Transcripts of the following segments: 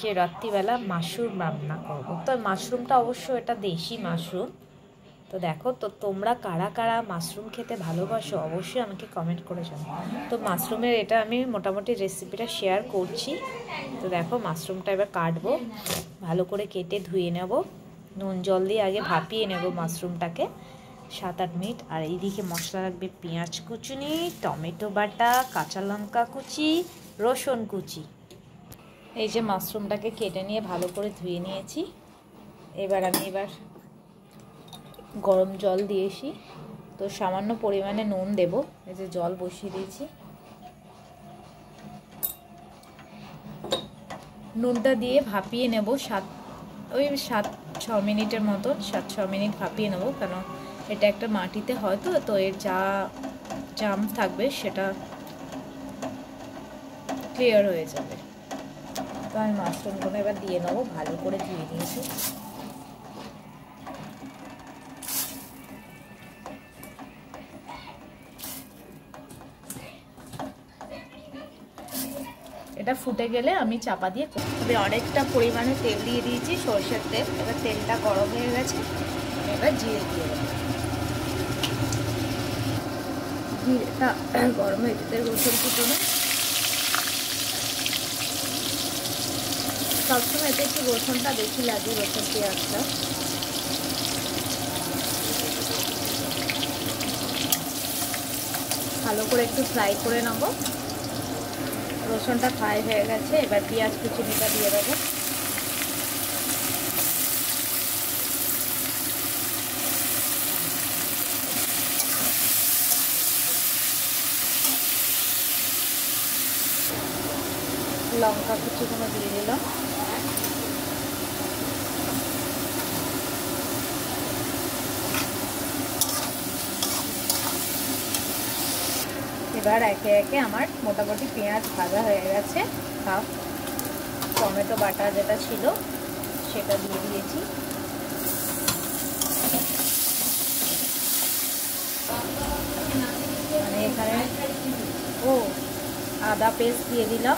আজকে রাত্রিবেলা মাশরুম রান্না করব। তো মাশরুমটা অবশ্য এটা দেশি মাশরুম। তো দেখো, তো তোমরা কারা কারা মাশরুম খেতে ভালোবাসো অবশ্যই আমাকে কমেন্ট করে জানাও। তো মাশরুমের এটা আমি মোটামুটি রেসিপিটা শেয়ার করছি। তো দেখো, মাশরুমটা এবার কাটবো, ভালো করে কেটে ধুয়ে নেব, নুন জল দিয়ে আগে ভাপিয়ে নেব মাশরুমটাকে 7-8 মিনিট। আর এইদিকে মশলা লাগবে পেঁয়াজ কুচুনি, টমেটো বাটা, কাঁচা লঙ্কা কুচি, রসুন কুচি। এই যে মাশরুমটাকে কেটে নিয়ে ভালো করে ধুয়ে নিয়েছি। আমি গরম জল দিয়েছি, তো সামান্য পরিমাণে নুন দেব। এই যে জল বসিয়ে দিয়েছি, নুনটা দিয়ে ভাপিয়ে নেব 7-6 মিনিটের মতন। 7-6 মিনিট ভাপিয়ে নেব, কেন এটা একটা মাটিতে হয়তো, তো এর যা জাম থাকবে সেটা ক্লিয়ার হয়ে যাবে। তো আমি মাশরুমগুলো এবার দিয়ে নেবো, ভালো করে ধুয়ে নিয়েছি। এটা ফুটে গেলে আমি চাপা দিয়ে তবে অনেকটা পরিমাণে তেল দিয়ে দিয়েছি, সরষের তেল। এবার তেলটা গরম হয়ে গেছে, এবার জিরে দিয়ে দেবো। জিরেটা গরম হয়ে যেতে রসুন কুচুনো, সবসময় এতে একটু রসুনটা বেশি লাগে, রসুন পেঁয়াজটা। ভালো করে একটু ফ্রাই করে নেবো। রসুনটা ফ্রাই হয়ে গেছে, এবার পেঁয়াজ কুচুনিটা দিয়ে দেবো। লঙ্কা কুচিগুলো দিয়ে দিলাম। এবার একে একে আমার মোটামুটি পেঁয়াজ ভাজা হয়ে গেছে। হাফ টমেটো বাটা যেটা ছিল সেটা দিয়ে দিয়েছি। মানে এখানে আদা পেস্ট দিয়ে দিলাম।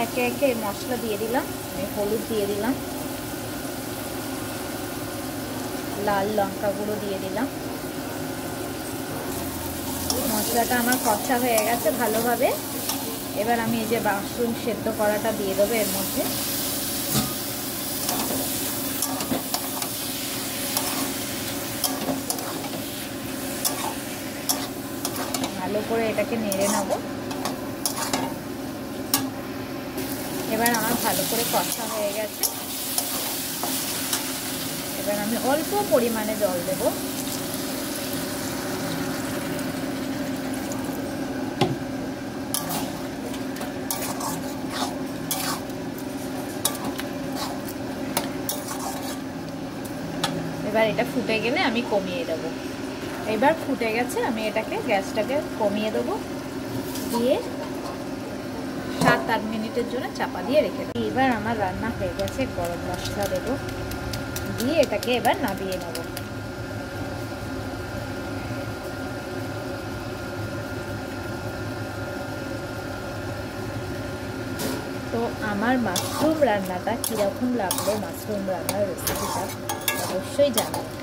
একে একে মশলা দিয়ে দিলাম। হলুদ দিয়ে দিলাম, লাল লঙ্কা গুঁড়ো দিয়ে দিলাম। মশলাটা আমার কষা হয়ে গেছে ভালোভাবে। এবার আমি এই যে মাশরুম সেদ্ধ করাটা দিয়ে দেবো এর মধ্যে। ভালো করে এটাকে নেড়ে নেব। এবার আমার ভালো করে কষা হয়ে গেছে। এবার আমি অল্প পরিমাণে জল দেব। এবার এটা ফুটে গেলে আমি কমিয়ে দেব। এবার ফুটে গেছে, আমি এটাকে গ্যাসটাকে কমিয়ে দেবো, দিয়ে 7-8 মিনিটের জন্য চাপা দিয়ে রেখে দেবো। এবার আমার রান্না হয়ে গেছে। গরম মশলা দেবো, দিয়ে এটাকে এবার নামিয়ে নেব। তো আমার মাশরুম রান্নাটা কীরকম লাগলো, মাশরুম রান্নার রেসিপিটা অবশ্যই জানাবেন।